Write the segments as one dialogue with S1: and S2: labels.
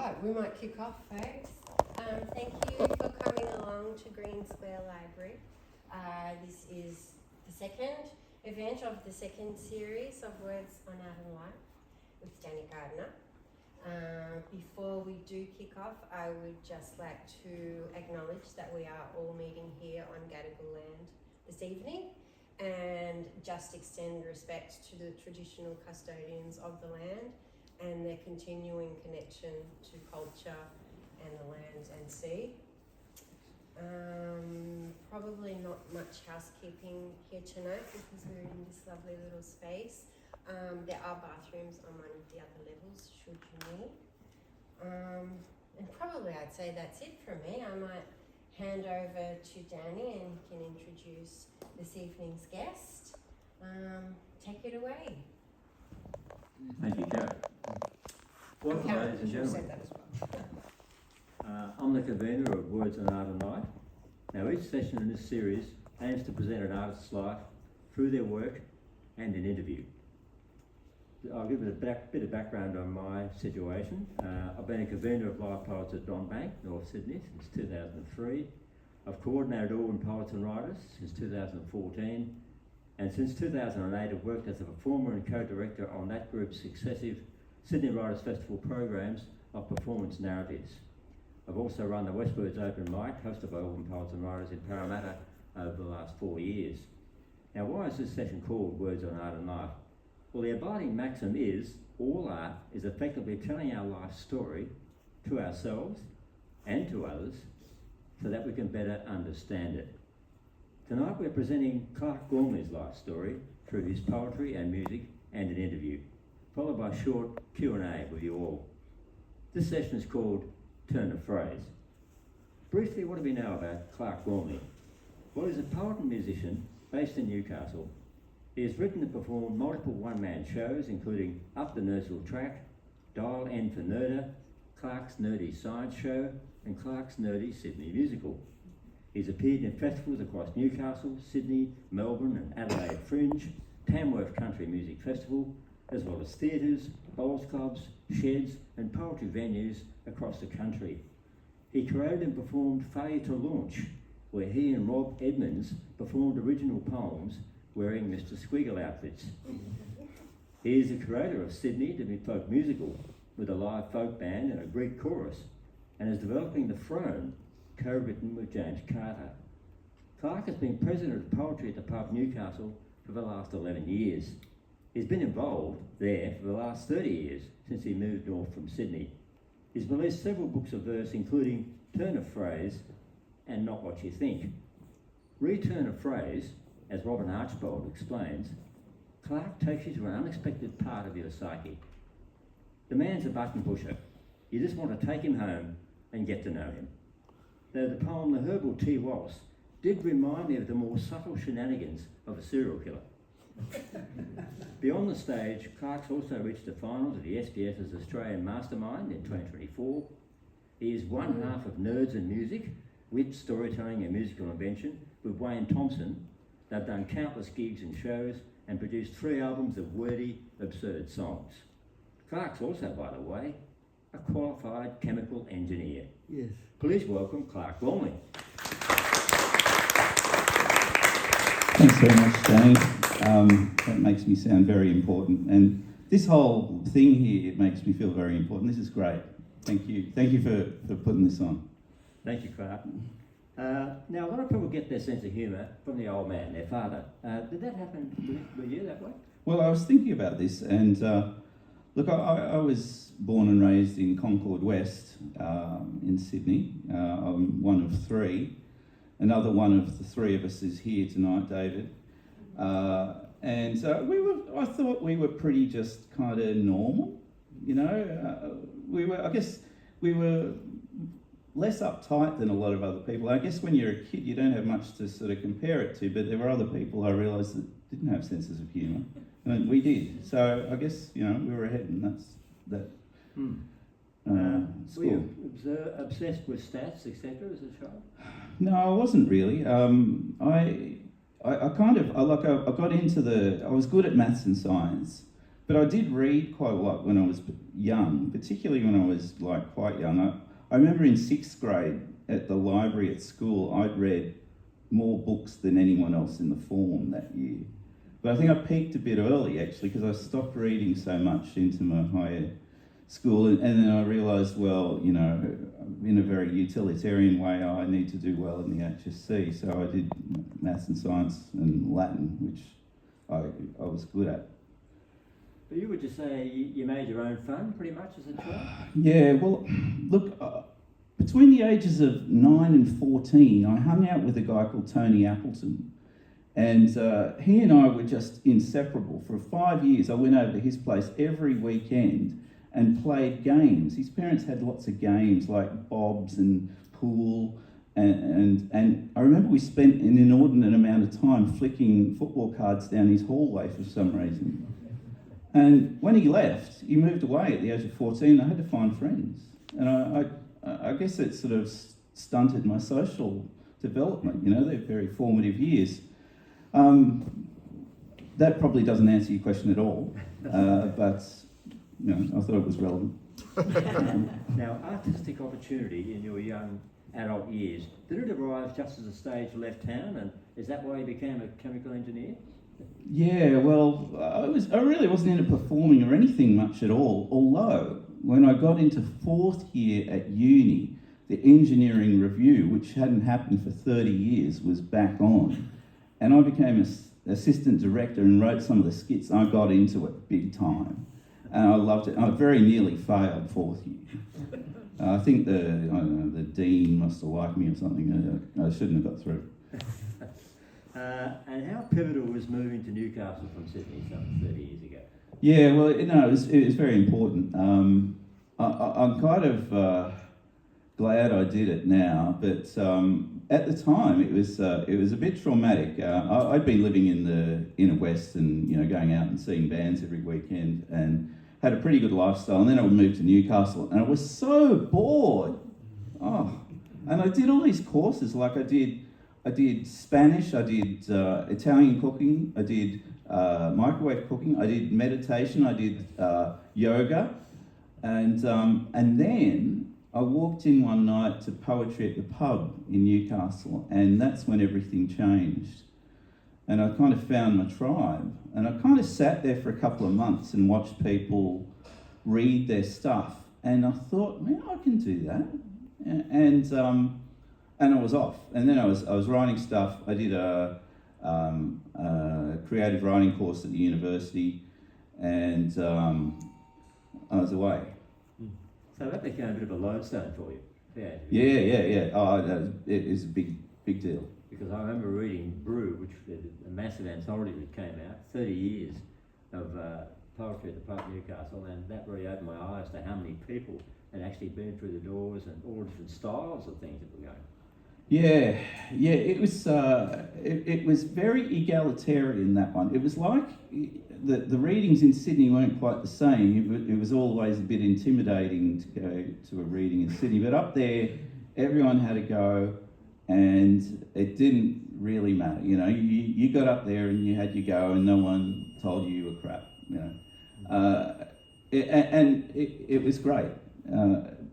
S1: right, we might kick off, folks. Thank you for coming along to Green Square Library. This is the second event of the second series of Words on Art and Life with Danny Gardner. Before we do kick off, I would just like to acknowledge that we are all meeting here on Gadigal land this evening and just extend respect to the traditional custodians of the land and their continuing connection to culture and the land and sea. Probably not much housekeeping here tonight because we're in this lovely little space. There are bathrooms on one of the other levels should you need. And probably I'd say that's it from me. I might hand over to Danny and he can introduce this evening's guest. Take it away.
S2: Thank you, Karen. Welcome, ladies and gentlemen. I'm the convener of Words on Art and Life. Now, each session in this series aims to present an artist's life through their work and an interview. I'll give it a bit of background on my situation. I've been a convener of live poets at Donbank, North Sydney, since 2003. I've coordinated Auburn Poets and Writers since 2014. And since 2008, I've worked as a performer and co-director on that group's successive Sydney Writers Festival programs of performance narratives. I've also run the Westwards Open Mic, hosted by Auburn Poets and Writers in Parramatta over the last 4 years. Now, why is this session called Words on Art and Life? Well, the abiding maxim is all art is effectively telling our life story to ourselves and to others so that we can better understand it. Tonight we're presenting Clark Gormley's life story through his poetry and music and an interview, followed by a short Q&A with you all. This session is called Turn of Phrase. Briefly, what do we know about Clark Gormley? Well, he's a poet and musician based in Newcastle. He has written and performed multiple one-man shows, including Up the Nursel Track, Dial N for Nerder, Clark's Nerdy Science Show, and Clark's Nerdy Sydney Musical. He's appeared in festivals across Newcastle, Sydney, Melbourne and Adelaide Fringe, Tamworth Country Music Festival, as well as theatres, bowls clubs, sheds and poetry venues across the country. He created and performed Failure to Launch, where he and Rob Edmonds performed original poems wearing Mr. Squiggle outfits. He is the creator of Sydney to be Folk Musical with a live folk band and a Greek chorus, and is developing The Throne, co-written with James Carter. Clark has been president of poetry at the pub Newcastle for the last 11 years. He's been involved there for the last 30 years since he moved north from Sydney. He's released several books of verse, including Turn of Phrase and Not What You Think. Return of Phrase, as Robin Archbold explains, Clark takes you to an unexpected part of your psyche. The man's a button pusher. You just want to take him home and get to know him. Though the poem The Herbal Tea Waltz did remind me of the more subtle shenanigans of a serial killer. Beyond the stage, Clark's also reached the finals of the SBS's Australian Mastermind in 2024. He is one half of Nerds and Music, wit, storytelling and musical invention with Wayne Thompson. They've done countless gigs and shows and produced 3 albums of wordy, absurd songs. Clark's also, by the way, a qualified chemical engineer.
S3: Yes.
S2: Please welcome Clark Gormley.
S4: Thanks very much, Danny. That makes me sound very important. And this whole thing here makes me feel very important. This is great. Thank you. Thank you for putting this on.
S2: Thank you, Clark. Now, a lot of people get their sense of humour from the old man, their father. Did that happen with you that way?
S4: Well, I was thinking about this, and look, I was born and raised in Concord West in Sydney. I'm one of 3. Another one of the 3 of us is here tonight, David. And I thought we were pretty just kind of normal, you know. I guess we were less uptight than a lot of other people. I guess when you're a kid, you don't have much to sort of compare it to, but there were other people I realised that didn't have senses of humour, and we did. So I guess, you know, we were ahead, and that's that.
S2: Were you obsessed with stats, etc. as a child?
S4: No, I wasn't really. I got into I was good at maths and science, But I did read quite a lot when I was young, particularly when I was like quite young. I remember in 6th grade at the library at school, I'd read more books than anyone else in the form that year. But I think I peaked a bit early actually, because I stopped reading so much into my higher school, and then I realised, well, you know, in a very utilitarian way, I need to do well in the HSC. So I did maths and science and Latin, which I was good at.
S2: But you would just say you made your own fun pretty much as a child?
S4: Yeah, well, look, between the ages of 9 and 14, I hung out with a guy called Tony Appleton. And he and I were just inseparable. For 5 years, I went over to his place every weekend and played games. His parents had lots of games like bobs and pool. And I remember we spent an inordinate amount of time flicking football cards down his hallway for some reason. And when he left, he moved away at the age of 14. I had to find friends. And I guess it sort of stunted my social development. You know, they're very formative years. That probably doesn't answer your question at all, but you know, I thought it was relevant.
S2: Now, artistic opportunity in your young adult years, did it arrive just as the stage left town, and is that why you became a chemical engineer?
S4: Yeah, well, I really wasn't into performing or anything much at all, although when I got into 4th year at uni, the engineering review, which hadn't happened for 30 years, was back on. And I became an assistant director and wrote some of the skits. I got into it big time. And I loved it. I very nearly failed 4th year. I think the dean must have liked me or something. I shouldn't have got through.
S2: And how pivotal was moving to Newcastle from Sydney some 30 years ago?
S4: Yeah, well, no, it was very important. I'm kind of glad I did it now, but at the time it was a bit traumatic. I'd been living in the inner west and, you know, going out and seeing bands every weekend and had a pretty good lifestyle, and then I would move to Newcastle and I was so bored. And I did all these courses, like I did Spanish, I did Italian cooking, I did microwave cooking, I did meditation, I did yoga, and then I walked in one night to poetry at the pub in Newcastle, and that's when everything changed. And I kind of found my tribe, and I kind of sat there for a couple of months and watched people read their stuff, and I thought, man, I can do that, and I was off. And then I was writing stuff. I did a creative writing course at the university, and I was away.
S2: So that became a bit of a lodestone for you.
S4: Yeah. Oh, it is a big deal.
S2: Because I remember reading Brew, which was a massive anthology that came out, 30 years of poetry at the pub Newcastle, and that really opened my eyes to how many people had actually been through the doors and all different styles of things that were going.
S4: Yeah, it was very egalitarian, that one. It was like the readings in Sydney weren't quite the same. It was always a bit intimidating to go to a reading in Sydney, but up there, everyone had a go, and it didn't really matter. You know, you got up there and you had your go, and no one told you were crap. You know, it was great.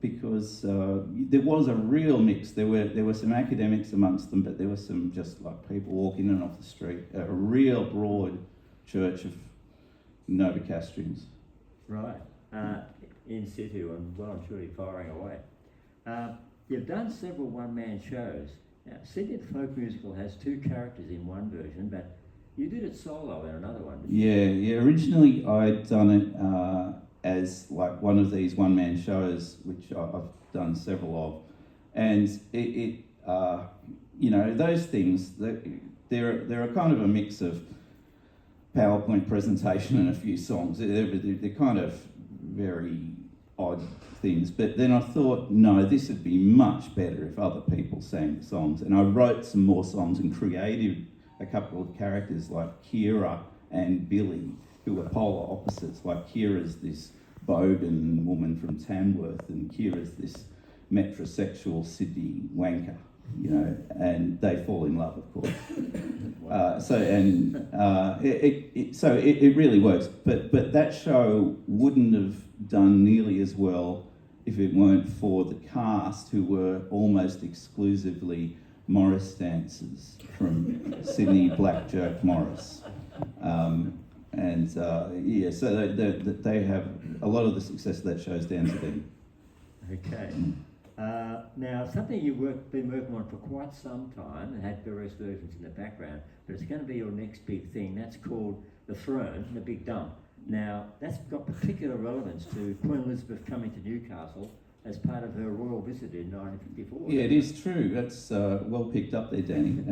S4: Because there was a real mix. There were some academics amongst them, but there were some just like people walking in and off the street. A real broad church of Novocastrians.
S2: Right. In situ and well and truly firing away. You've done several one-man shows. Now, Sydney the Folk Musical has 2 characters in one version, but you did it solo in another one, didn't you?
S4: Yeah. Originally, I'd done it as like one of these one-man shows, which I've done several of, and it you know, those things, they're a kind of a mix of PowerPoint presentation and a few songs. They're kind of very odd things, but then I thought, no, this would be much better if other people sang the songs, and I wrote some more songs and created a couple of characters like Kira and Billy, who were polar opposites. Like Kira's this bogan woman from Tamworth, and Kira's this metrosexual Sydney wanker, you know, and they fall in love, of course. It really works. But that show wouldn't have done nearly as well if it weren't for the cast, who were almost exclusively Morris dancers from Sydney, Black Joke Morris. So they have a lot of the success of that show's down to them.
S2: Okay. Now, something you've been working on for quite some time and had various versions in the background, but it's going to be your next big thing. That's called The Throne, The Big Dump. Now, that's got particular relevance to Queen Elizabeth coming to Newcastle as part of her royal visit in 1954.
S4: Yeah, it is true. That's well picked up there, Danny.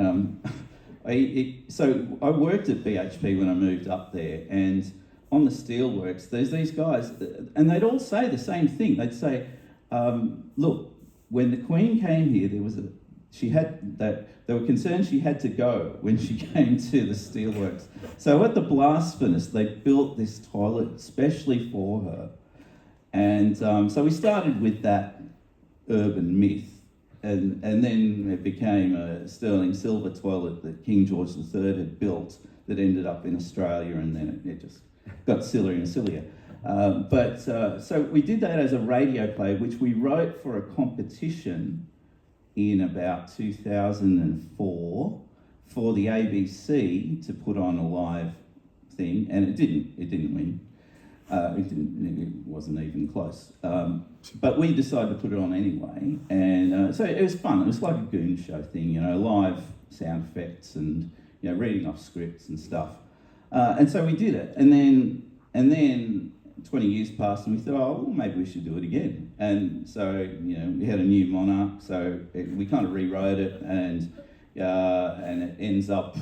S4: So I worked at BHP when I moved up there, and on the steelworks, there's these guys, and they'd all say the same thing. They'd say, look, when the Queen came here, they were concerned she had to go when she came to the steelworks. So at the blast furnace, they built this toilet specially for her. And so we started with that urban myth, and then it became a sterling silver toilet that King George III had built that ended up in Australia, and then it just got sillier and sillier. So we did that as a radio play, which we wrote for a competition in about 2004 for the ABC to put on a live thing, and it didn't win. It wasn't even close. But we decided to put it on anyway, and so it was fun. It was like a goon show thing, live sound effects and reading off scripts and stuff. And so we did it, and then 20 years passed, and we thought, oh, well, maybe we should do it again. And so we had a new monarch, so we kind of rewrote it, and it ends up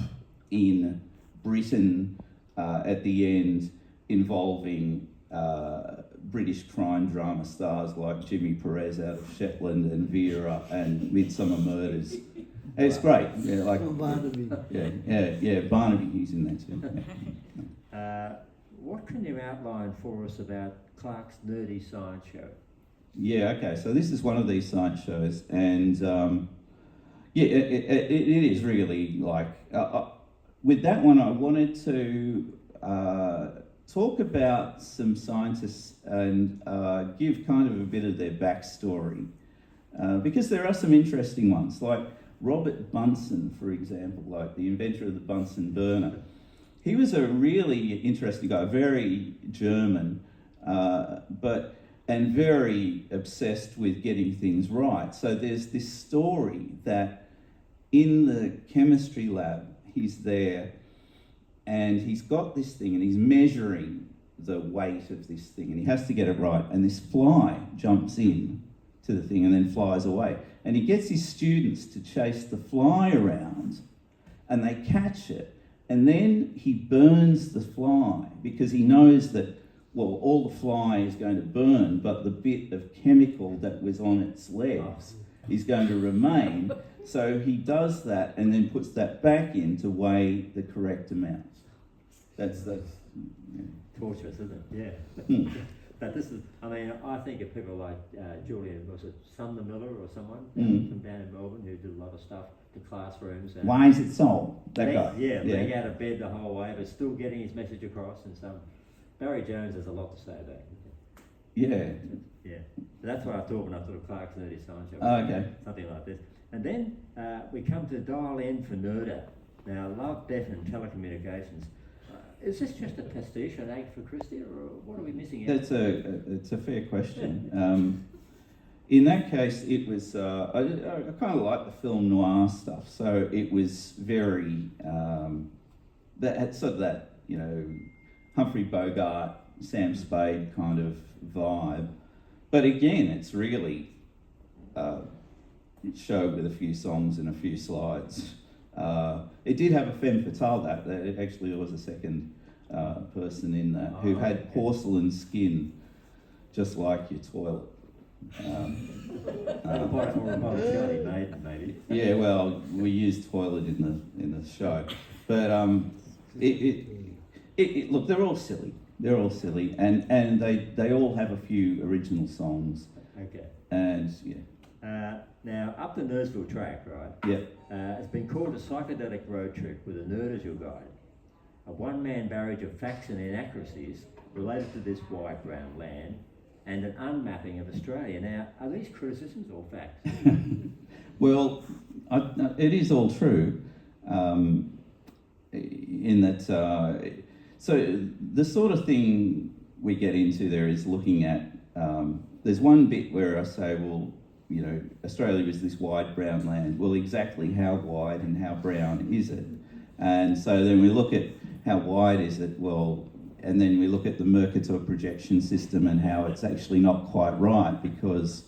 S4: in Britain at the end, involving British crime drama stars like Jimmy Perez out of Shetland and Vera and Midsummer Murders. It's great. Yeah, like
S3: Barnaby.
S4: Yeah, Barnaby, he's in there too.
S2: What can you outline for us about Clark's Nerdy Science Show?
S4: Yeah, okay, so this is one of these science shows, and it is really like, with that one I wanted to talk about some scientists and give kind of a bit of their backstory, because there are some interesting ones, like Robert Bunsen, for example, like the inventor of the Bunsen burner. He was a really interesting guy, very German, and very obsessed with getting things right. So there's this story that in the chemistry lab, he's there and he's got this thing and he's measuring the weight of this thing and he has to get it right. And this fly jumps in to the thing and then flies away. And he gets his students to chase the fly around and they catch it. And then he burns the fly because he knows that, well, all the fly is going to burn, but the bit of chemical that was on its legs is going to remain. So he does that and then puts that back in to weigh the correct amount. That's
S2: Torturous, isn't it? Yeah. But this is, I mean, I think of people like Julian, was it Sumner Miller or someone from down in Melbourne who did a lot of stuff to classrooms. And
S4: why is it so? That guy.
S2: Yeah, laying out of bed the whole way, but still getting his message across. And some Barry Jones has a lot to say about it.
S4: Yeah.
S2: Yeah. So that's what I thought when I thought of Clark's Nerdy Science Show.
S4: Okay.
S2: Something like this. And then we come to Dial N for Nerda. Now, Love, Death and Telecommunications. Is this just a pastiche, an egg for Christie, or what are we missing out?
S4: It's a fair question. In that case, it was, I kind of like the film noir stuff, so it was very, that had sort of that, Humphrey Bogart, Sam Spade kind of vibe. But again, it's really a show with a few songs and a few slides. It did have a femme fatale that it actually was a second person in that who had porcelain skin, just like your toilet.
S2: Botticelli maiden, maybe.
S4: Yeah, well, we used toilet in the show, but look, they're all silly. They're all silly, and they all have a few original songs.
S2: Okay.
S4: And yeah.
S2: Now, up the Nerdsville track, right?
S4: Yep.
S2: It's been called a psychedelic road trip with a nerd as your guide. A one-man barrage of facts and inaccuracies related to this wide brown land and an unmapping of Australia. Now, are these criticisms or facts?
S4: Well, it is all true, in that, so the sort of thing we get into there is looking at, there's one bit where I say, well, you know, Australia is this wide brown land. Well, exactly how wide and how brown is it? And so then we look at how wide is it? Well, and then we look at the Mercator projection system and how it's actually not quite right because,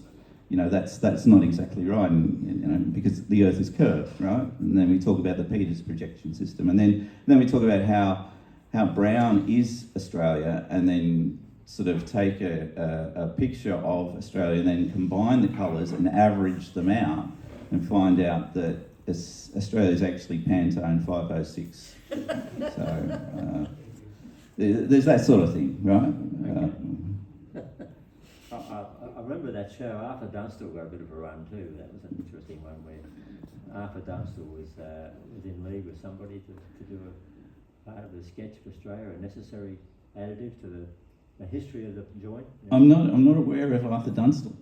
S4: you know, that's not exactly right, and, you know, because the Earth is curved, right? And then we talk about the Peters projection system, and then we talk about how brown is Australia, and then sort of take a picture of Australia and then combine the colours and average them out and find out that Australia is actually Pantone 506. So there's that sort of thing, right?
S2: I remember that show. Arthur Dunstall got a bit of a run too. That was an interesting one where Arthur Dunstall was in league with somebody to do a part of the sketch for Australia, a necessary additive to the history of the joint. You know?
S4: I'm not aware of Arthur Dunstall.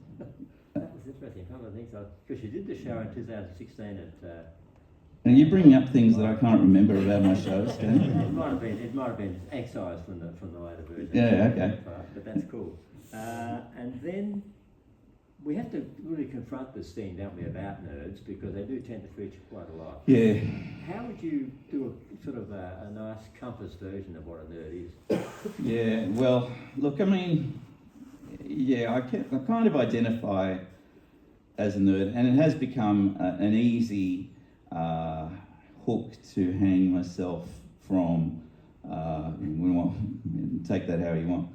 S2: That was interesting. A couple of things, because she did the show in 2016 at.
S4: Are you bringing up things that I can't remember about my shows, Dan?
S2: It might have been excised from the later version.
S4: Yeah, okay.
S2: But that's cool. And then we have to really confront this thing, don't we, about nerds, because they do tend to feature quite a lot.
S4: Yeah.
S2: How would you do a sort of a nice compass version of what a nerd is?
S4: Yeah, well, look, I mean, yeah, I kind of identify as a nerd, and it has become an easy hook to hang myself from. We want take that how you want,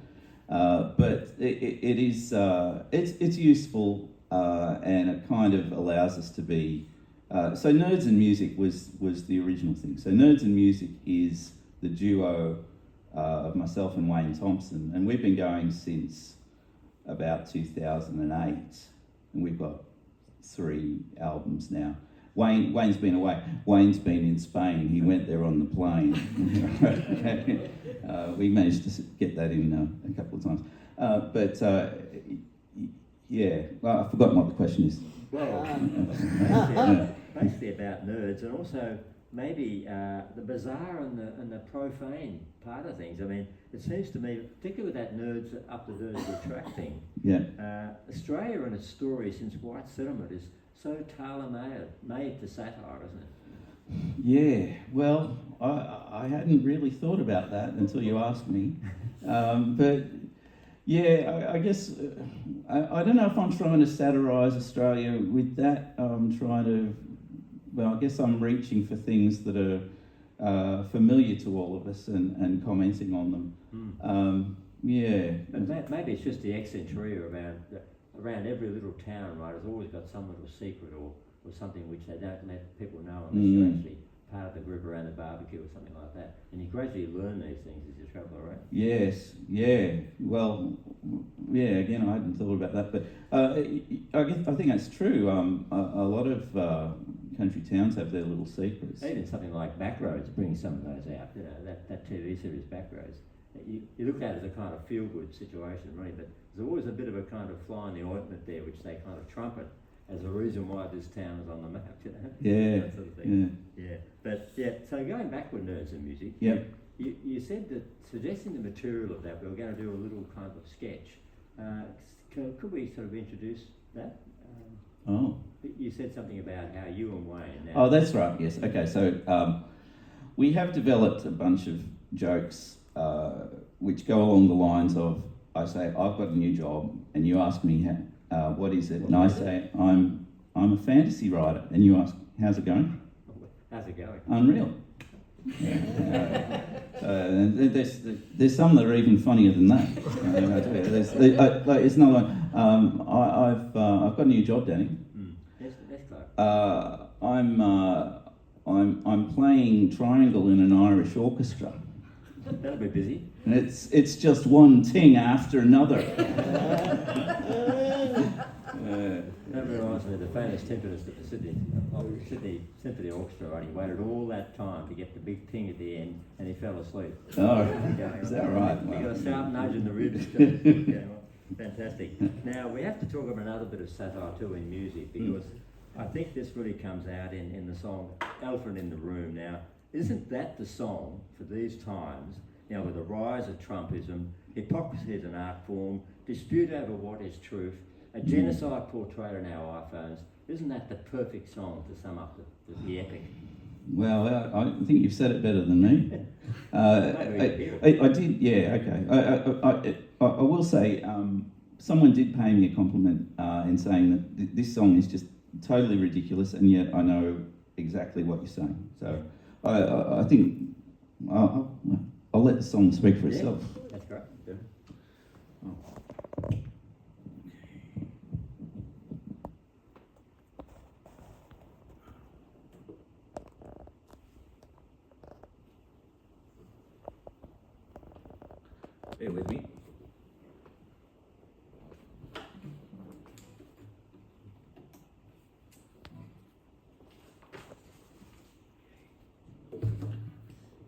S4: but it is it's useful, and it kind of allows us to be. So Nerds and Music was the original thing. So Nerds and Music is the duo of myself and Wayne Thompson, and we've been going since about 2008, and we've got 3 albums now. Wayne's been away. Wayne's been in Spain. He went there on the plane. We managed to get that in a couple of times. Yeah, well, I've forgotten what the question is.
S2: Well, basically about nerds, and also maybe the bizarre and the profane part of things. I mean, it seems to me, particularly with that nerds up the Nerdsville track thing, Australia and its story since white settlement is so tailor-made to satire, isn't it?
S4: Yeah, well, I hadn't really thought about that until you asked me. But yeah, I guess, I don't know if I'm trying to satirise Australia with that. I'm trying to, well, I guess I'm reaching for things that are familiar to all of us and commenting on them. Yeah.
S2: But maybe it's just the accenturia around every little town, right? Has always got some little secret or something which they don't let people know unless you're actually part of the group around the barbecue or something like that. And you gradually learn these things as you travel around. Yes,
S4: yeah. Well, yeah, again, I hadn't thought about that, but I think that's true. A lot of country towns have their little secrets.
S2: Even something like Backroads, bringing some of those out, you know, that TV series Backroads. You look at it as a kind of feel-good situation, really, but there's always a bit of a kind of fly in the ointment there, which they kind of trumpet as a reason why this town is on the map, you know?
S4: Yeah.
S2: That sort of thing. Yeah. But yeah, so going back with Nerds and Music, you said that suggesting the material of that, we were going to do a little kind of sketch. Could we sort of introduce that? You said something about how you and Wayne...
S4: Oh, that's right, yes. Okay, so we have developed a bunch of jokes which go along the lines of, I say, I've got a new job, and you ask me, what is it? And I say, I'm a fantasy writer. And you ask, how's it going?
S2: How's it going?
S4: Unreal. There's some that are even funnier than that. It's not like, I've got a new job, Danny.
S2: That's close.
S4: I'm playing triangle in an Irish orchestra.
S2: That'll be busy.
S4: And it's just one thing after another.
S2: That reminds me of the famous timpanist at the Sydney Symphony Orchestra, and he waited all that time to get the big ting at the end, and he fell asleep.
S4: Oh, is that right?
S2: You got to start nudging the ribs. Yeah, well, fantastic. Now, we have to talk about another bit of satire too in music, because I think this really comes out in the song Elephant in the Room. Now, isn't that the song for these times, you know, with the rise of Trumpism, hypocrisy as an art form, dispute over what is truth, a genocide portrayed on our iPhones? Isn't that the perfect song to sum up the epic?
S4: Well, I think you've said it better than me. I did, yeah, okay. I will say, someone did pay me a compliment in saying that this song is just totally ridiculous, and yet I know exactly what you're saying. So I think I'll let the song speak for itself.
S2: That's great. Yeah.
S4: Bear with me.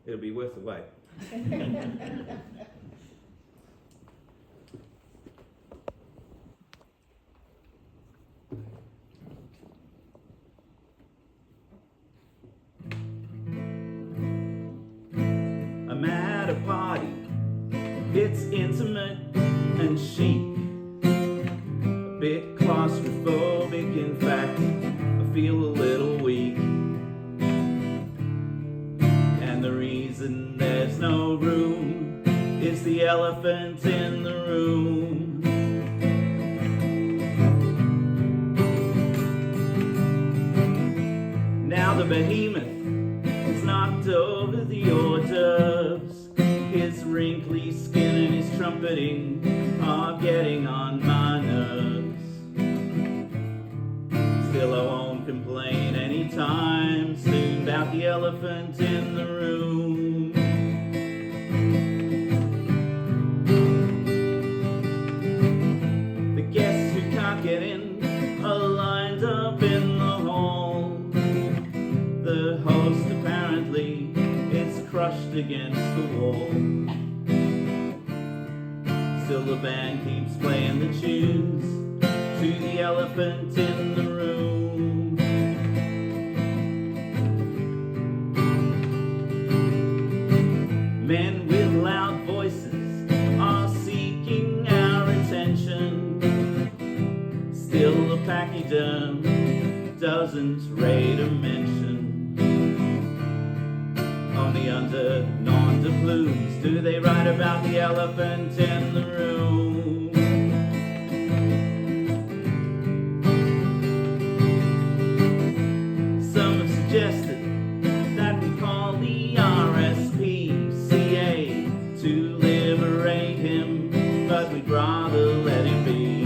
S4: It'll be worth the wait. I'm at a party. It's intimate and chic, a bit claustrophobic, in fact, I feel a little weak. And the reason there's no room is the elephant in the room. Now the behemoth has knocked over the hors d'oeuvres. His wrinkly skin and his trumpeting are getting on my nerves. Still I won't complain anytime soon about the elephant in the room. The guests who can't get in are lined up in the hall. The host apparently is crushed against the wall. Still the band keeps playing the tunes to the elephant in the room. Men with loud voices are seeking our attention. Still the pachyderm doesn't rate a mention. Only under nom de plumes do they write about the elephant in the room. Some have suggested that we call the RSPCA to liberate him, but we'd rather let him be.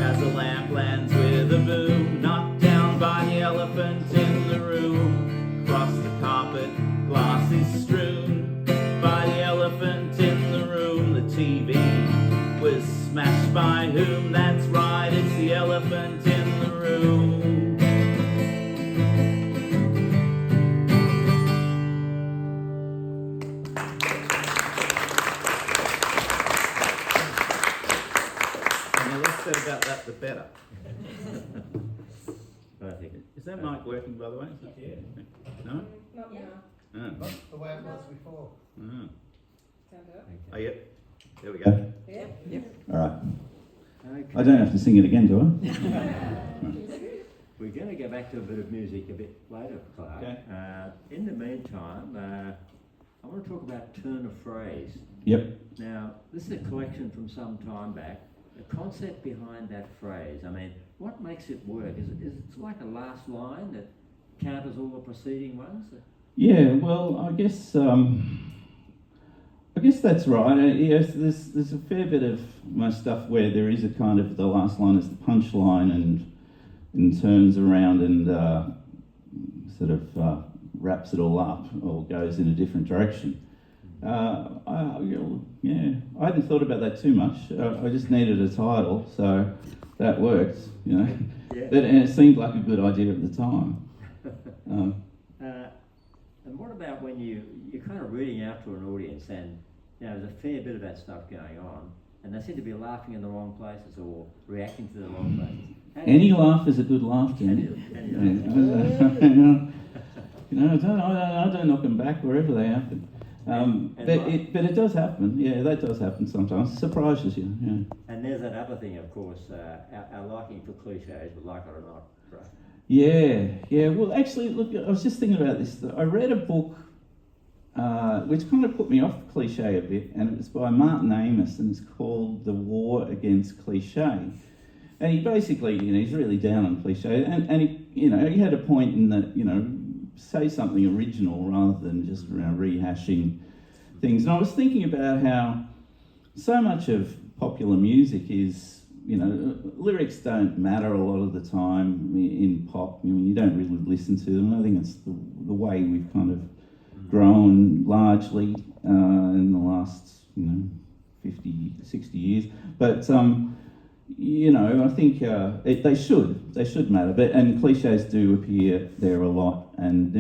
S4: As a lamp lands with a boom, knocked down by the elephant in the room. Across the carpet, glass is strewn by the elephant in the room. The TV was smashed by whom? That's right, it's the elephant in the room. And the less said about that, the better.
S2: I think
S4: Is that mic working, by the way?
S3: Yeah.
S4: No?
S5: Not now.
S4: Oh.
S3: Not the way it was before.
S4: Oh.
S5: Stand up.
S4: Oh, yep. There we go.
S5: Yep.
S4: All right.
S2: Okay.
S4: I don't have to sing it again, do I?
S2: We're going to go back to a bit of music a bit later, Clark.
S4: Okay.
S2: In the meantime, I want to talk about turn of phrase.
S4: Yep.
S2: Now, this is a collection from some time back. The concept behind that phrase, I mean, what makes it work? Is it like a last line that counters all the preceding ones?
S4: Yeah. Well, I guess that's right. Yes, there's a fair bit of my stuff where there is a kind of the last line is the punchline and turns around and sort of wraps it all up or goes in a different direction. I hadn't thought about that too much. I just needed a title, so that worked, you know.
S2: Yeah.
S4: And it seemed like a good idea at the time.
S2: And what about when you're kind of reading out to an audience and there's a fair bit of that stuff going on and they seem to be laughing in the wrong places or reacting to the wrong places?
S4: Any laugh is a good laugh, Jenny. I don't knock them back wherever they happen. But it does happen. Yeah, that does happen sometimes. It surprises you. Yeah.
S2: And there's that other thing, of course, our liking for cliches, but like it or not. Right?
S4: Yeah. Well, actually, look, I was just thinking about this. I read a book which kind of put me off cliche a bit, and it's by Martin Amis, and it's called The War Against Cliche. And he basically, he's really down on cliche, and he had a point in that, say something original rather than just rehashing things. And I was thinking about how so much of popular music is, lyrics don't matter a lot of the time in pop. You don't really listen to them. I think it's the way we've kind of grown largely in the last, 50, 60 years. But, I think they should matter. And cliches do appear there a lot, and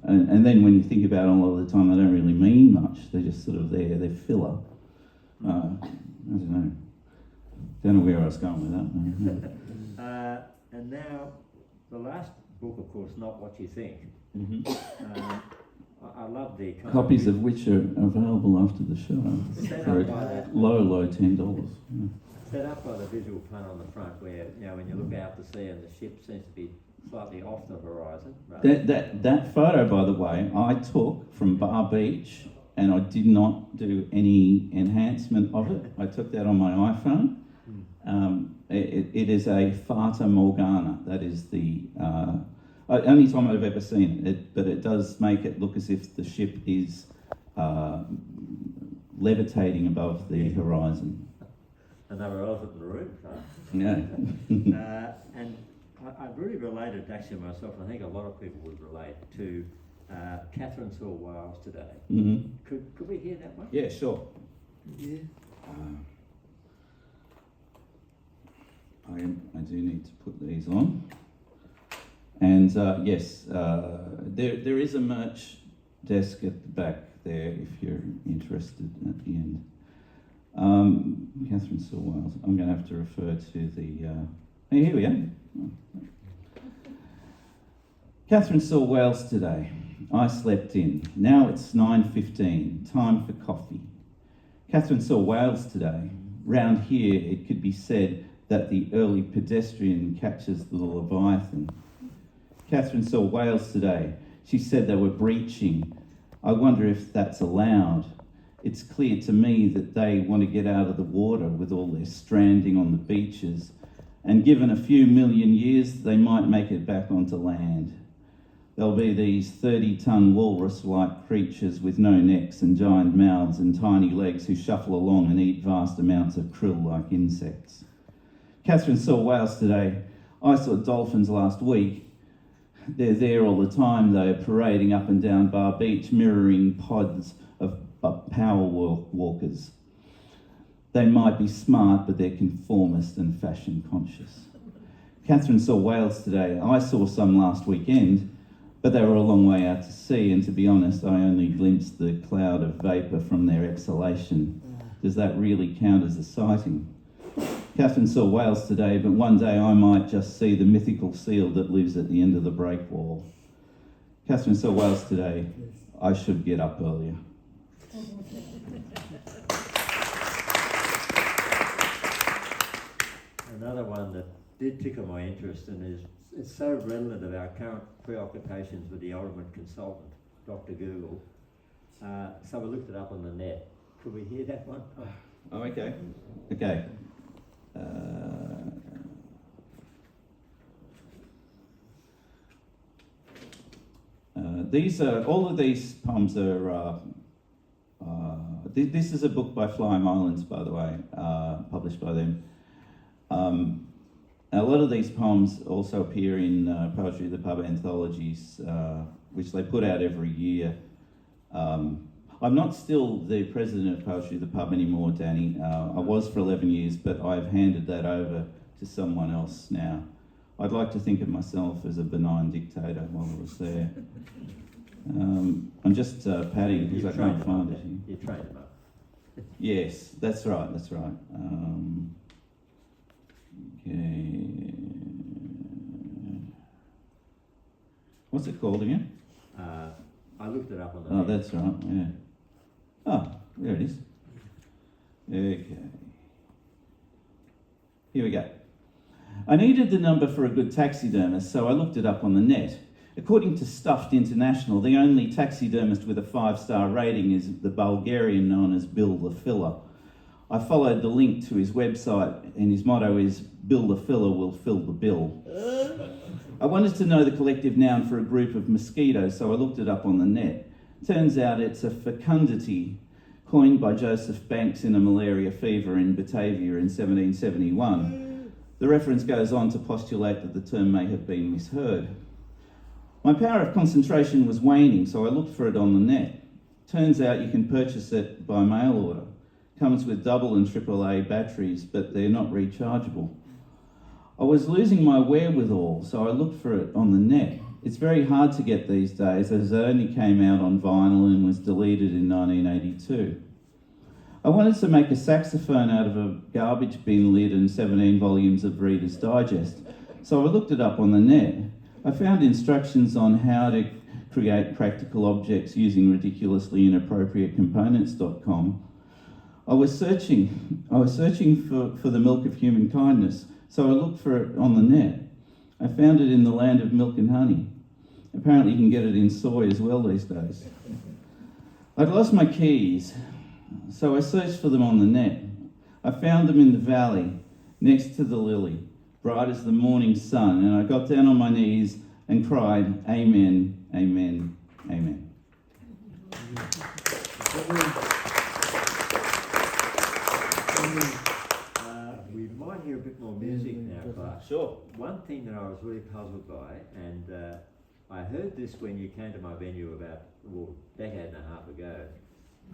S4: and then when you think about it, a lot of the time they don't really mean much. They're just sort of there. They're filler. I don't know where I was going with that.
S2: And now, the last book, of course, Not What You Think.
S4: Mm-hmm.
S2: I love the
S4: copies of which are available after the show for low $10. Yeah.
S2: Set up by the visual pun on the front, where when you look out to sea and the ship seems to be slightly off the horizon. Right?
S4: That photo, by the way, I took from Bar Beach, and I did not do any enhancement of it. I took that on my iPhone. It is a Fata Morgana. That is the only time I've ever seen it, but it does make it look as if the ship is levitating above the horizon.
S2: Another elephant in the room.
S4: Yeah.
S2: And I really related actually myself, and I think a lot of people would relate to Catherine saw Wales today.
S4: Mm-hmm.
S2: Could we hear that one?
S4: Yeah, sure.
S2: Yeah.
S4: I do need to put these on. And yes, there is a merch desk at the back there if you're interested at the end. Catherine saw Wales. I'm going to have to refer to the... Hey, here we are. Catherine saw Wales today. I slept in. Now it's 9:15. Time for coffee. Catherine saw Wales today. Round here, it could be said that the early pedestrian catches the Leviathan. Catherine saw Wales today. She said they were breaching. I wonder if that's allowed. It's clear to me that they want to get out of the water with all their stranding on the beaches, and given a few million years, they might make it back onto land. There'll be these 30-ton walrus-like creatures with no necks and giant mouths and tiny legs who shuffle along and eat vast amounts of krill like insects. Catherine saw whales today. I saw dolphins last week. They're there all the time, though, parading up and down Bar Beach, mirroring pods of power walkers. They might be smart, but they're conformist and fashion conscious. Catherine saw whales today. I saw some last weekend, but they were a long way out to sea, and to be honest, I only glimpsed the cloud of vapour from their exhalation. Does that really count as a sighting? Catherine saw whales today, but one day I might just see the mythical seal that lives at the end of the break wall. Catherine saw whales today. I should get up earlier.
S2: Another one that did tickle my interest and is so relevant of our current preoccupations with the ultimate consultant, Dr. Google. So we looked it up on the net. Could we hear that one?
S4: Oh, okay. Okay. All of these poems are. This is a book by Flying Islands, by the way, published by them. A lot of these poems also appear in Poetry of the Pub anthologies, which they put out every year. I'm not still the president of Poetry of the Pub anymore, Danny. I was for 11 years, but I've handed that over to someone else now. I'd like to think of myself as a benign dictator while I was there. I'm just padding because I can't find it.
S2: You trained them up.
S4: Yes, that's right, that's right. Okay. What's it called again?
S2: I looked it up on the
S4: Oh,
S2: net.
S4: that's right, yeah. Oh, there it is. Okay. Here we go. I needed the number for a good taxidermist, so I looked it up on the net. According to Stuffed International, the only taxidermist with a 5-star rating is the Bulgarian known as Bill the Filler. I followed the link to his website, and his motto is, Bill the Filler will fill the bill. I wanted to know the collective noun for a group of mosquitoes, so I looked it up on the net. Turns out it's a fecundity coined by Joseph Banks in a malaria fever in Batavia in 1771. The reference goes on to postulate that the term may have been misheard. My power of concentration was waning, so I looked for it on the net. Turns out you can purchase it by mail order. Comes with AA and AAA batteries, but they're not rechargeable. I was losing my wherewithal, so I looked for it on the net. It's very hard to get these days, as it only came out on vinyl and was deleted in 1982. I wanted to make a saxophone out of a garbage bin lid and 17 volumes of Reader's Digest, so I looked it up on the net. I found instructions on how to create practical objects using ridiculously inappropriate components.com. I was searching for the milk of human kindness, so I looked for it on the net. I found it in the land of milk and honey. Apparently you can get it in soy as well these days. I'd lost my keys, so I searched for them on the net. I found them in the valley, next to the lily, bright as the morning sun, and I got down on my knees and cried, Amen, Amen, Amen.
S2: We might hear a bit more music now, Clark.
S4: Sure.
S2: One thing that I was really puzzled by, and I heard this when you came to my venue about a decade and a half ago,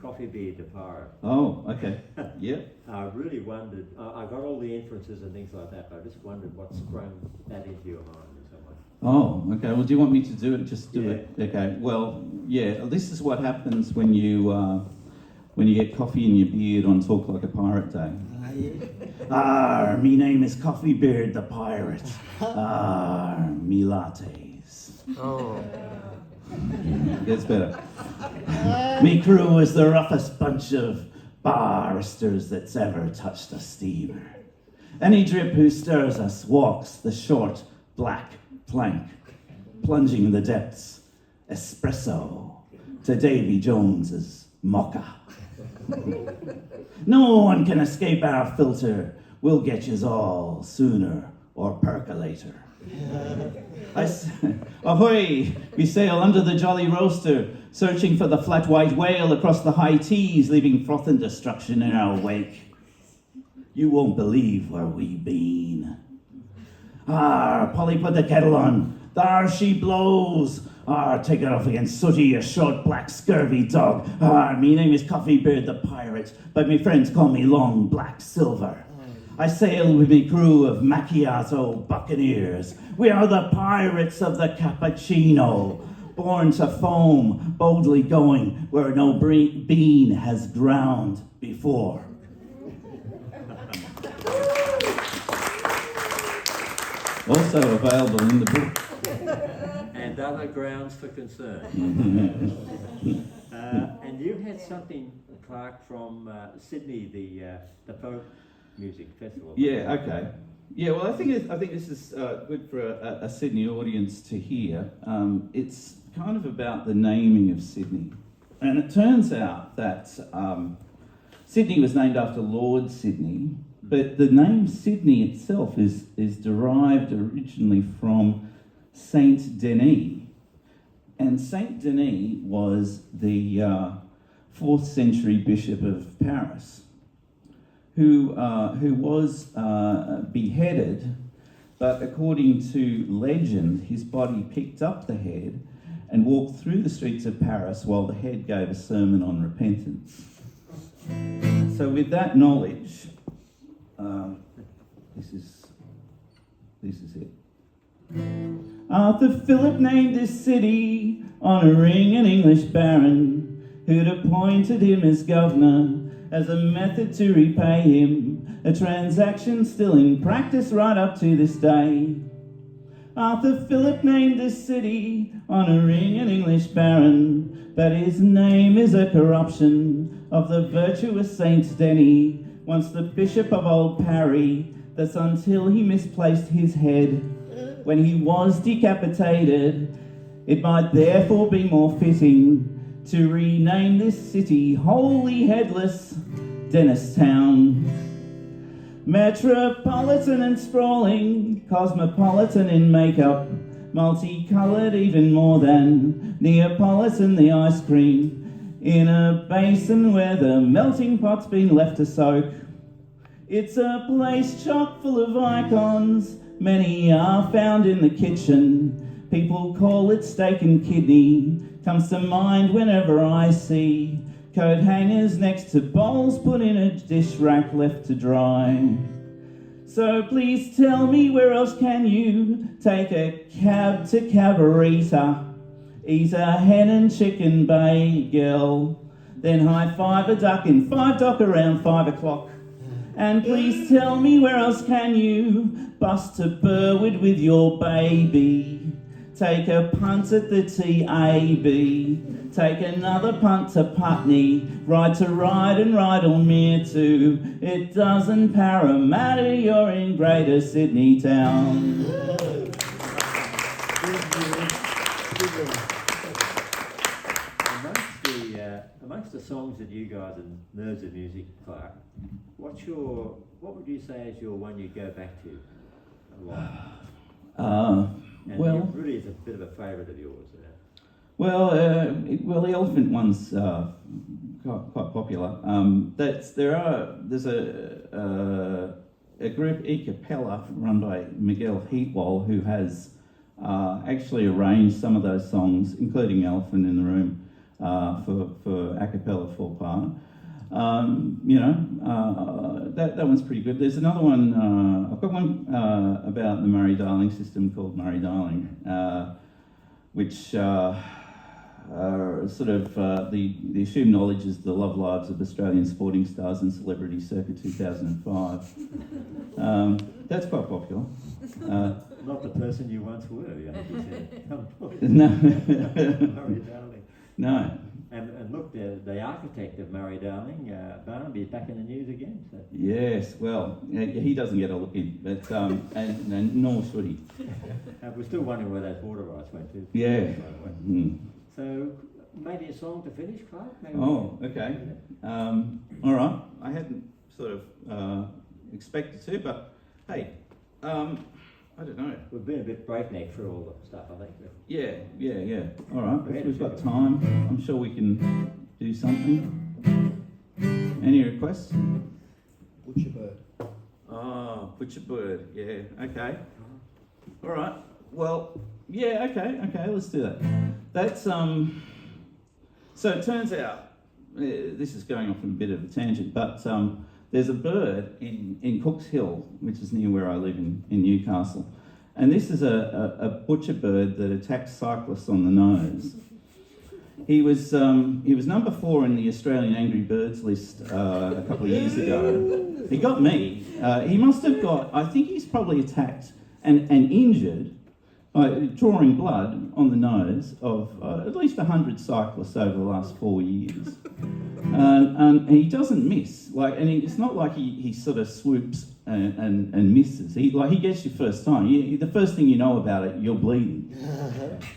S2: Coffee Beard the Pirate.
S4: Oh, okay. Yep.
S2: I really wondered, I got all the inferences and things like that, but I just wondered what sprung that into your mind in some way.
S4: Oh, okay. Well, do you want me to do it? Just do it. Okay. Well, yeah. This is what happens when you get coffee in your beard on Talk Like a Pirate Day. Me name is Coffee Beard the Pirate. Me lattes.
S3: Oh.
S4: Gets better. Me crew is the roughest bunch of barristers that's ever touched a steamer. Any drip who stirs us walks the short, black plank, plunging in the depths, espresso to Davy Jones's mocha. No one can escape our filter. We'll get yous all sooner or percolator. Ahoy! We sail under the jolly roaster, searching for the flat white whale across the high seas, leaving froth and destruction in our wake. You won't believe where we've been. Polly, put the kettle on. There she blows. Take it off against Sooty, you short black scurvy dog. Me name is Coffee Beard the Pirate, but me friends call me Long Black Silver. I sail with me crew of macchiato buccaneers. We are the pirates of the cappuccino, born to foam, boldly going where no bean has drowned before. Also available in the book.
S2: And other grounds for concern. And you had something, Clark, from Sydney, the folk music festival.
S4: Yeah. Okay. Yeah. Well, I think this is good for a Sydney audience to hear. It's kind of about the naming of Sydney, and it turns out that Sydney was named after Lord Sydney, but the name Sydney itself is derived originally from Saint Denis, and Saint Denis was the 4th century bishop of Paris, who was beheaded, but according to legend, his body picked up the head and walked through the streets of Paris while the head gave a sermon on repentance. So with that knowledge, this is it. Arthur Phillip named this city, honouring an English baron who'd appointed him as governor as a method to repay him, a transaction still in practice right up to this day. Arthur Phillip named this city, honouring an English baron, but his name is a corruption of the virtuous Saint Denny, once the Bishop of Old Parry, thus until he misplaced his head when he was decapitated. It might therefore be more fitting to rename this city wholly headless Dennistown. Metropolitan and sprawling, cosmopolitan in makeup, multicoloured even more than Neapolitan the ice cream, in a basin where the melting pot's been left to soak. It's a place chock full of icons, many are found in the kitchen. People call it steak and kidney, comes to mind whenever I see coat hangers next to bowls put in a dish rack left to dry. So please tell me, where else can you take a cab to Cabarita, eat a hen and chicken bagel, then high-five a duck in 5 dock around 5 o'clock? And please tell me, where else can you bust to Burwood with your baby, take a punt at the TAB, take another punt to Putney, ride to Ryde and Rydalmere too. It doesn't Parramatta, you're in Greater Sydney town.
S2: Amongst the songs that you guys are nerds of music, Clark, what would you say is your one you go back to a lot? And
S4: Well,
S2: it really is a bit of a favourite of yours.
S4: the elephant one's quite popular. There's a group a cappella run by Miguel Heatwall, who has actually arranged some of those songs, including Elephant in the Room, for a cappella 4-part. That one's pretty good. There's another one, I've got one about the Murray-Darling system called Murray-Darling, which sort of the assumed knowledge is the love lives of Australian sporting stars and celebrities circa 2005. That's quite popular.
S2: Not the person you once were,
S4: No.
S2: Murray-Darling.
S4: No.
S2: And look, the architect of Murray-Darling, Barnaby, is back in the news again. So.
S4: Yes, well, he doesn't get a look in, but and nor should he.
S2: We're still wondering where those water rights went to.
S4: Yeah.
S2: So maybe a song to finish, Clark? Maybe
S4: Okay. All right. I hadn't sort of expected to, but hey, I don't know.
S2: We've been a bit breakneck through all the stuff, I think.
S4: Yeah. All right. If we've got time, I'm sure we can do something. Any requests?
S3: Butcherbird.
S4: Oh, Butcherbird. Yeah. Okay. All right. Well, yeah. Okay. Let's do that. That's So it turns out, this is going off on a bit of a tangent, but there's a bird in Cook's Hill, which is near where I live in Newcastle, and this is a butcher bird that attacks cyclists on the nose. He was number 4 in the Australian Angry Birds list a couple of years ago. He got me. He must have got, I think he's probably attacked and injured by drawing blood on the nose of at least 100 cyclists over the last 4 years. And he doesn't miss. It's not like he sort of swoops and misses. He gets you first time. The first thing you know about it, you're bleeding.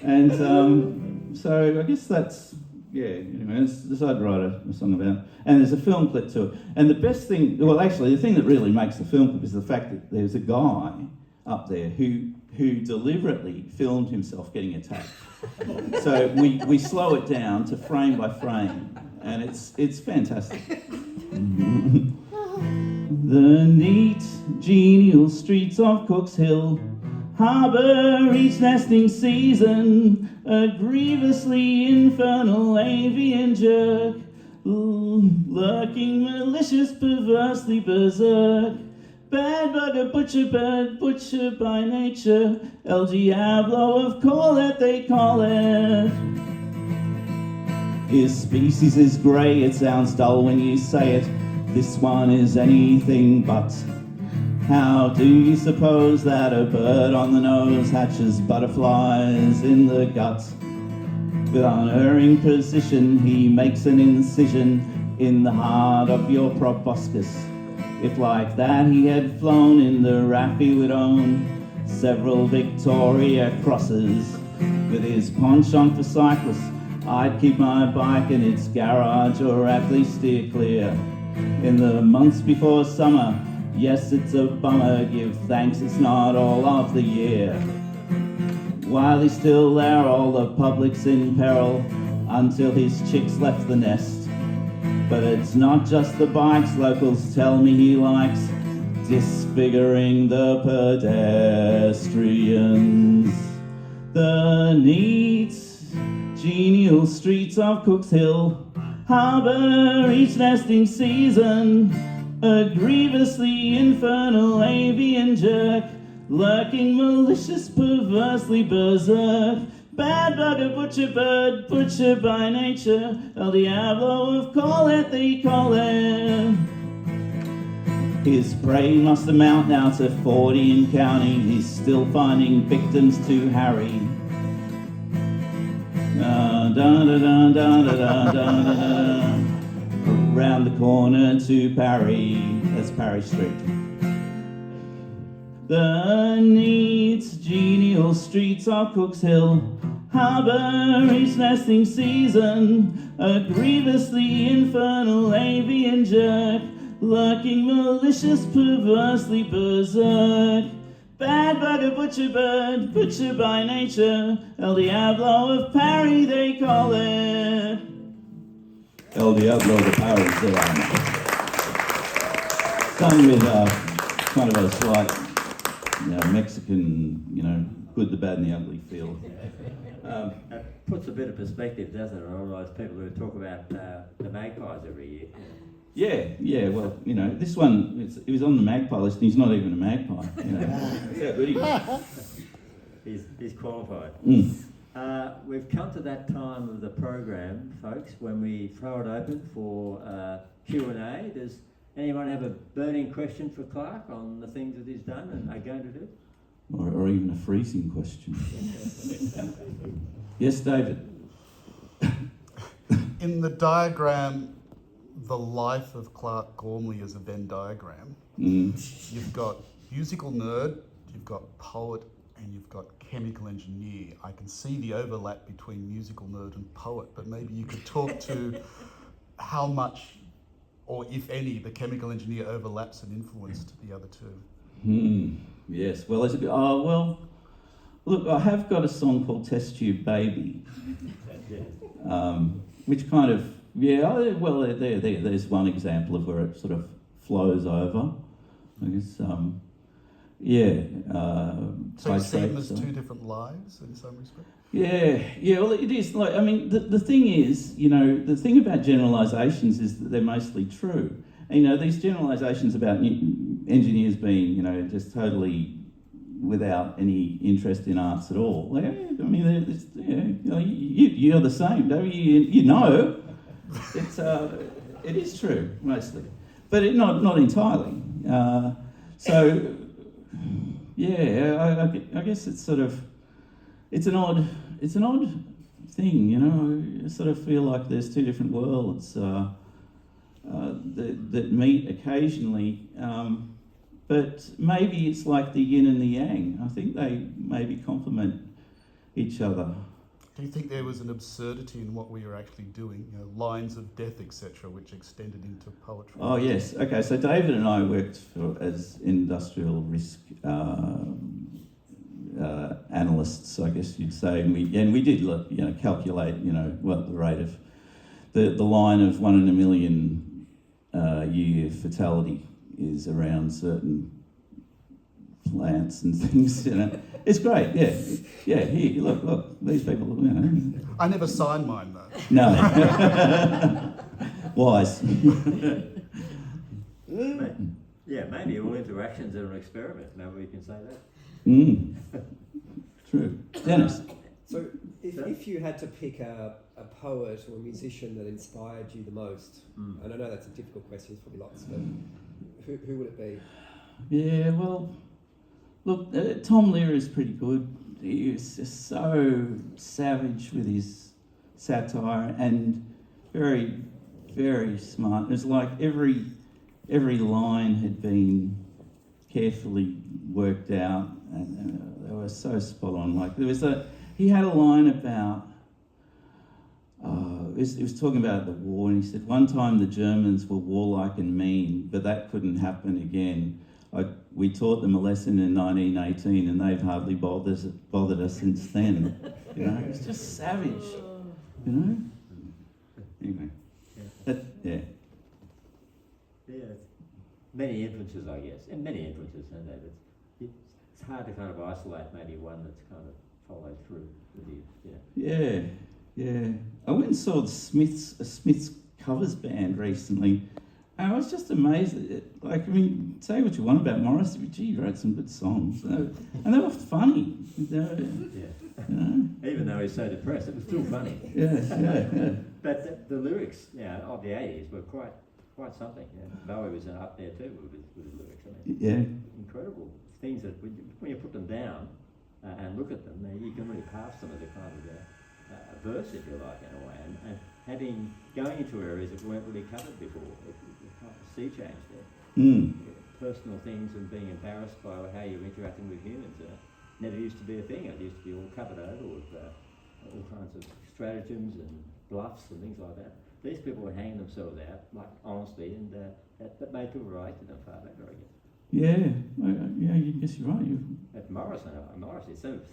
S4: And so I guess that's, anyway, I decided to write a song about it. And there's a film clip to it. And the best thing, well, actually, the thing that really makes the film clip is the fact that there's a guy up there who deliberately filmed himself getting attacked. So we slow it down to frame by frame, and it's fantastic. The neat, genial streets of Cook's Hill harbour each nesting season a grievously infernal avian jerk, lurking malicious, perversely berserk. Bad bugger, butcher bird, butcher by nature, El Diablo of call it, they call it. His species is grey, it sounds dull when you say it. This one is anything but. How do you suppose that a bird on the nose hatches butterflies in the gut? With unerring precision, he makes an incision in the heart of your proboscis. If like that he had flown in the RAF, he would own several Victoria Crosses. With his penchant for cyclists, I'd keep my bike in its garage or at least steer clear. In the months before summer, yes, it's a bummer, give thanks it's not all of the year. While he's still there, all the public's in peril until his chicks left the nest. But it's not just the bikes, locals tell me he likes disfiguring the pedestrians. The neat, genial streets of Cook's Hill harbour each nesting season a grievously infernal avian jerk, lurking malicious, perversely berserk. Bad bugger, butcher bird, butcher by nature, El Diablo of call it, they call it. His prey must amount now to 40 and counting, he's still finding victims to harry. Round the corner to Parry, that's Parry Street. The neat, genial streets of Cook's Hill harbour each nesting season a grievously infernal avian jerk, lurking malicious, perversely berserk. Bad bugger, butcher bird, butcher by nature, El Diablo of Parry, they call it. El Diablo of Parry, so done with kind of a slight, Mexican, good, the bad, and the ugly feel.
S2: It puts a bit of perspective, doesn't it, on all those people who talk about the magpies every year.
S4: Yeah, well, this one, it was on the magpie list and he's not even a magpie. That's how good he is.
S2: He's qualified.
S4: Mm.
S2: We've come to that time of the program, folks, when we throw it open for Q&A. Does anyone have a burning question for Clark on the things that he's done and are going to do?
S4: Or even a freezing question. Yes, David?
S6: In the diagram, the life of Clark Gormley is a Venn diagram. You've got musical nerd, you've got poet, and you've got chemical engineer. I can see the overlap between musical nerd and poet, but maybe you could talk to how much, or if any, the chemical engineer overlaps and influenced the other two.
S4: Yes, well, look, I have got a song called Test Tube Baby, which kind of, there's one example of where it sort of flows over, I guess,
S6: So you see them as two different lives in some respect?
S4: Yeah, well, it is. The thing is, the thing about generalisations is that they're mostly true. And, these generalisations about engineers being, just totally without any interest in arts at all. You're the same, don't you? It is true mostly, but not entirely. I guess it's sort of, it's an odd thing, I sort of feel like there's two different worlds that meet occasionally, but maybe it's like the yin and the yang. I think they maybe complement each other.
S6: Do you think there was an absurdity in what we were actually doing, lines of death, etc., which extended into poetry?
S4: Oh yes, okay. So David and I worked as industrial risk analysts, I guess you'd say, and we did calculate what the rate of the line of 1 in a million year fatality is around certain plants and things. You know, it's great. Yeah, yeah. Here, look. These people. You know.
S6: I never signed mine though.
S4: No. Wise.
S2: Yeah, maybe all interactions are an experiment. Maybe we can say that.
S4: True. Dennis.
S7: So, if you had to pick a poet or a musician that inspired you the most, and I know that's a difficult question, there's probably lots, but who would it be?
S4: Yeah, well, look, Tom Lehrer is pretty good. He was just so savage with his satire and very, very smart. It was like every line had been carefully worked out, and they were so spot on. Like he had a line about. He was talking about the war, and he said one time the Germans were warlike and mean, but that couldn't happen again. We taught them a lesson in 1918, and they've hardly bothered us since then. You know, it's just savage. You know. Anyway, yeah.
S2: Yeah, many influences, I guess, and many influences, and that it's hard to kind of isolate maybe one that's kind of followed through with you. Yeah.
S4: Yeah. I went and saw the Smiths covers band recently, and I was just amazed at it. Like, I mean, say what you want about Morris, but gee, he wrote some good songs, and they were funny.
S2: Yeah.
S4: You know?
S2: Even though he's so depressed, it was still funny.
S4: Yeah.
S2: But the lyrics, of the 80s were quite something. Bowie was up there too with his lyrics. I mean, incredible things that when you put them down and look at them, you can really pass them as a kind of a verse, if you like, in a way. And going into areas that weren't really covered before, a kind of sea change there. Personal things and being embarrassed by how you're interacting with humans never used to be a thing. It used to be all covered over with all kinds of stratagems and bluffs and things like that. These people were hanging themselves out, like, honestly, and that made people relate to them far better, I guess.
S4: Yeah, I guess you're right.
S2: At Morrison,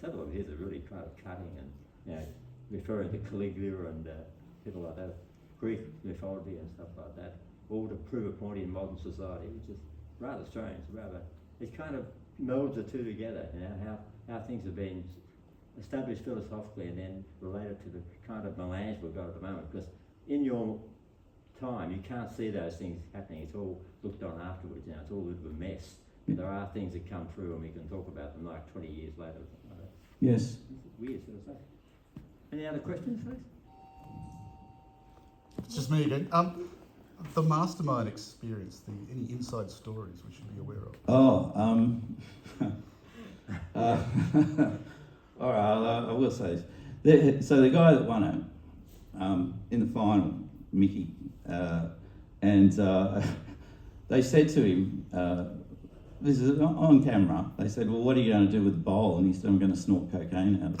S2: several of his are really kind of cutting and, referring to Caligula and people like that, Greek mythology and stuff like that, all to prove a point in modern society, which is rather strange. It kind of melds the two together, how things have been established philosophically and then related to the kind of melange we've got at the moment. Because in your time, you can't see those things happening. It's all looked on afterwards now. It's all a bit of a mess. But there are things that come through and we can talk about them like 20 years later. Or something like that.
S4: Yes.
S2: It's weird sort of stuff. Any other questions, please?
S6: It's just me again. The mastermind experience, any inside stories we should be aware of?
S4: Oh, all right, I will say this. So the guy that won it in the final, Mickey, and they said to him, this is on camera, they said, well, what are you going to do with the bowl? And he said, I'm going to snort cocaine out of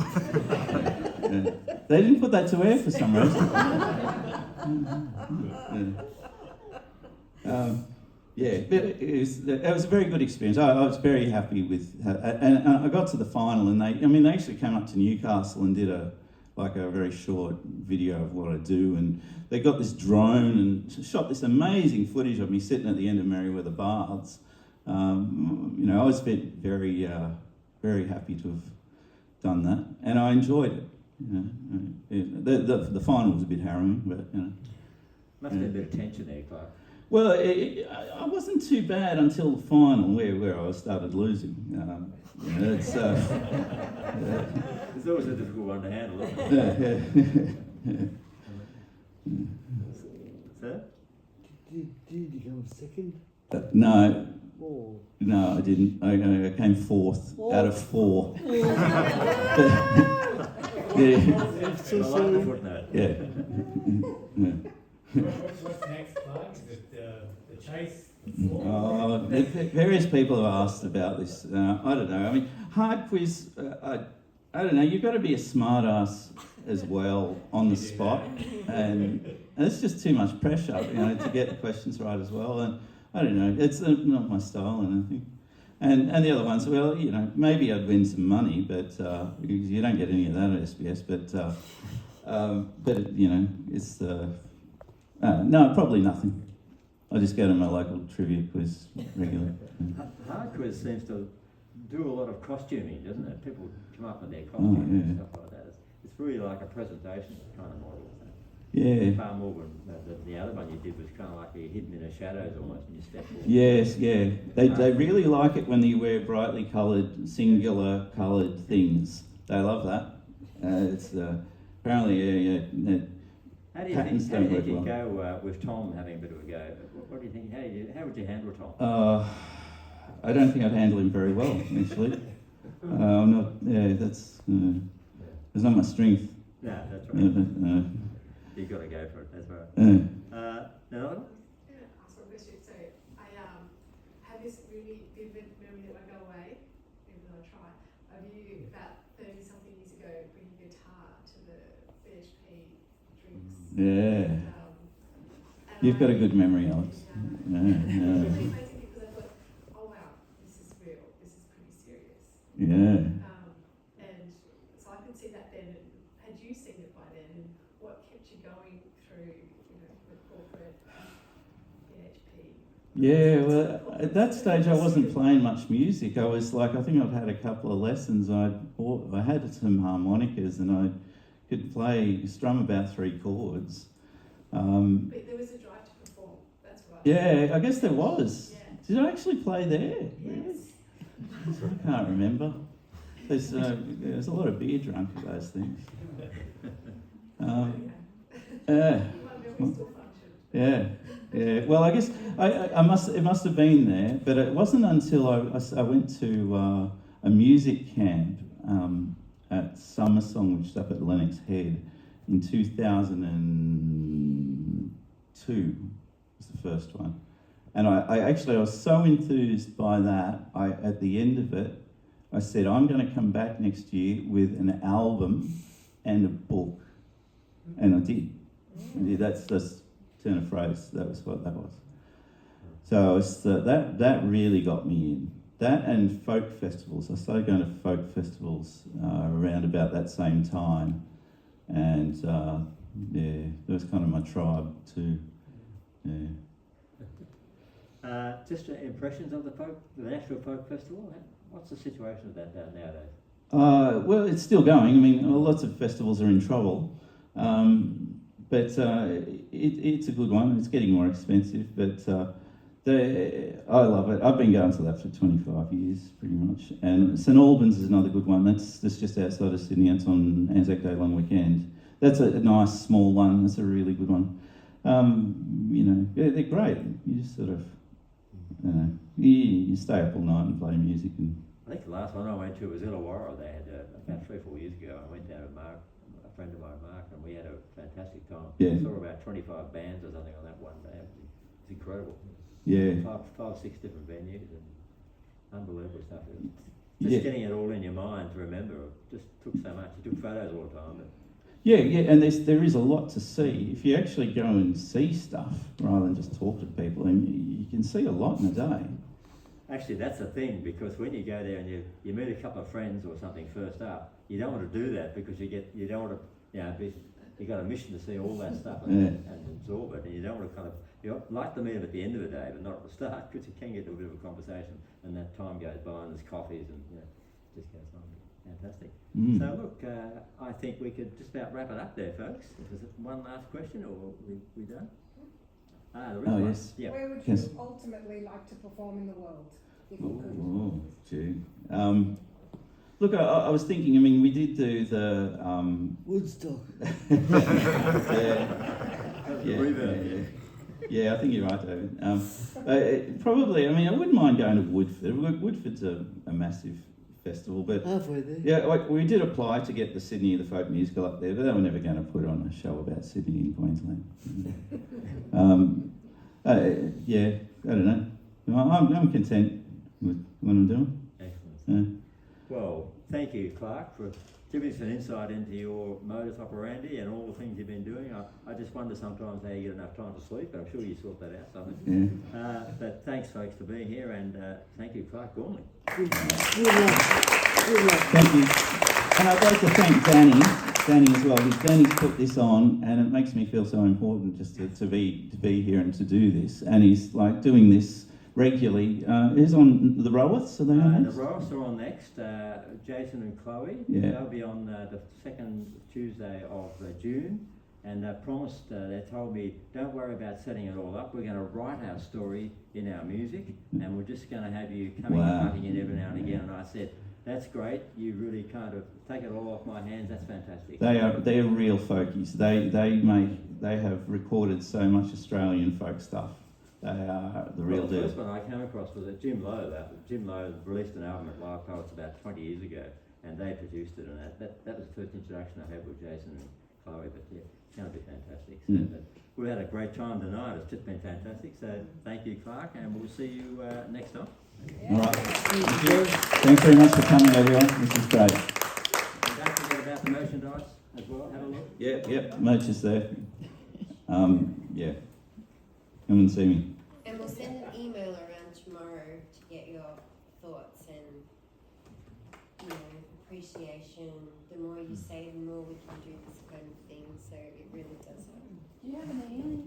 S4: it. They didn't put that to air for some reason. But it was a very good experience. I was very happy with, and I got to the final, and they actually came up to Newcastle and did a very short video of what I do, and they got this drone and shot this amazing footage of me sitting at the end of Merriweather Baths. I was very, very happy to have done that, and I enjoyed it. The final was a bit harrowing, but
S2: Must have been a bit of tension there, Clark.
S4: Well, I wasn't too bad until the final, where I started losing. It's
S2: always a difficult one to handle, isn't it? Sir?
S7: Did you go second?
S4: No.
S7: Or?
S4: No, I didn't. I came fourth out of 4.
S7: So sorry.
S4: Yeah.
S8: What's next, Clark? Is it the chase?
S4: Various people have asked about this. I don't know. I mean, hard quiz, I don't know. You've got to be a smart ass as well on the spot. And it's just too much pressure, to get the questions right as well. And I don't know. It's not my style, and I think. And the other ones, well, maybe I'd win some money, but because you don't get any of that at SBS. But it's no, probably nothing. I just go to my local trivia quiz regularly.
S2: Hard quiz seems to do a lot of costuming, doesn't it? People come up with their costumes
S4: yeah.
S2: and stuff like that. It's really like a presentation kind of model. Isn't it?
S4: Yeah.
S2: Far more than the other one you did was kind of like you're hidden in the shadows almost, and you step forward.
S4: Yes, yeah. They really like it when you wear brightly coloured, singular coloured things. They love that. It's apparently
S2: How do you
S4: patterns
S2: think,
S4: don't work
S2: you
S4: well.
S2: go with Tom having a bit of a go? What do you think? How would you handle Tom?
S4: I don't think I'd handle him very well, actually. I'm not. Yeah, that's. There's not much strength.
S2: No, that's right. You've got to go for it. That's right. Another one?
S5: Yeah, ask one question. So I have this really vivid memory that won't go away, even though I try, of you about 30-something years ago bringing guitar to the BHP drinks.
S4: Yeah.
S5: And
S4: You've got a good memory, Alex.
S5: It was really amazing because I thought, oh wow, this is real. This is pretty serious.
S4: Yeah.
S5: And so I could see that then. And had you seen it by then? And what kept you going through, the corporate BHP?
S4: Yeah, well, at that stage I wasn't playing much music. I was like, I think I'd had a couple of lessons. I had some harmonicas and I could strum about 3 chords.
S5: But there was a drive to perform. That's right.
S4: Yeah, I guess there was.
S5: Yeah.
S4: Did I actually play there?
S5: Yes.
S4: I can't remember. There's a lot of beer drunk at those things.
S5: My memory still functioned.
S4: Yeah. Well, I guess it must have been there, but it wasn't until I went to a music camp at Summer Song, which is up at Lennox Head, in 2002 was the first one. And I was so enthused by that, at the end of it, I said, I'm going to come back next year with an album and a book. And I did. That's just turn of phrase. That was what that was. So that really got me in. That and folk festivals. I started going to folk festivals around about that same time. And that was kind of my tribe too. Yeah.
S2: Just impressions of the National Folk Festival. What's the situation of that nowadays?
S4: Well, it's still going. I mean, lots of festivals are in trouble, but it's a good one. It's getting more expensive, but I love it. I've been going to that for 25 years, pretty much. And St Albans is another good one. That's just outside of Sydney. It's on Anzac Day long weekend. That's a nice small one. That's a really good one. They're great. You just sort of, you stay up all night and play music. And
S2: I think the last one I went to was Illawarra. They had about 3 or 4 years ago. I went down with Mark, a friend of mine, Mark, and we had a fantastic time.
S4: Yeah.
S2: We saw about 25 bands or something on that one day. It was incredible.
S4: Yeah.
S2: 5, 6 different venues and unbelievable stuff. Just getting it all in your mind to remember. It just took so much. You took photos all the time.
S4: Yeah, and there is a lot to see. If you actually go and see stuff rather than just talk to people, and you can see a lot in a day.
S2: Actually, that's the thing, because when you go there and you meet a couple of friends or something first up, you don't want to do that because you don't want to, you got a mission to see all that stuff and absorb it, and you don't want to you like to meet them at the end of the day, but not at the start, because you can get to a bit of a conversation, and that time goes by, and there's coffees, and just goes on. Fantastic. So look, I think we could just about wrap it up there, folks. Is it one last question, or we done? There is one.
S4: Yes.
S2: Yeah.
S9: Where would you ultimately like to perform in the world, if you could?
S4: Oh, gee. Look, I was thinking, I mean, we did do the...
S3: Woodstock.
S4: Yeah, I think you're right, David. Probably, I mean, I wouldn't mind going to Woodford. Woodford's a massive festival, but...
S3: Halfway there.
S4: Yeah, we did apply to get the Sydney, the folk musical up there, but they were never going to put on a show about Sydney in Queensland. I don't know. I'm content with what I'm doing.
S2: Excellent. Well, thank you, Clark, for giving us an insight into your modus operandi and all the things you've been doing. I just wonder sometimes how you get enough time to sleep, but I'm sure you sort that out something.
S4: Yeah.
S2: But thanks, folks, for being here, and thank you, Clark Gormley.
S3: Good luck.
S4: Thank you. And I'd like to thank Danny as well, because Danny's put this on, and it makes me feel so important just to be here and to do this. And he's like doing this regularly. Who's on the Rowitts? Are they on
S2: The
S4: next?
S2: Ross are on next. Jason and Chloe.
S4: Yeah.
S2: They'll be on the second Tuesday of June. And they promised, they told me, don't worry about setting it all up. We're going to write our story in our music, and we're just going to have you coming and
S4: Wow.
S2: cutting in every now and again. And I said, that's great. You really kind of take it all off my hands. That's fantastic.
S4: They're real folkies. They have recorded so much Australian folk stuff. They are the real
S2: The
S4: deal.
S2: first one I came across was Jim Lowe. Jim Lowe released an album at Live Poets about 20 years ago, and they produced it. And that was the first introduction I had with Jason and Chloe. But yeah, it's going to be fantastic. So, but we had a great time tonight. It's just been fantastic. So thank you, Clark, and we'll see you next time.
S4: All right. Thanks very much for coming, everyone. This is great.
S2: And don't forget about the merchandise as well. Have a look.
S4: Yep. Merch is there. Yeah. Come and see me.
S1: And we'll send an email around tomorrow to get your thoughts and, you know, appreciation. The more you say, the more we can do this kind of thing. So it really does help.
S10: Do you have an email?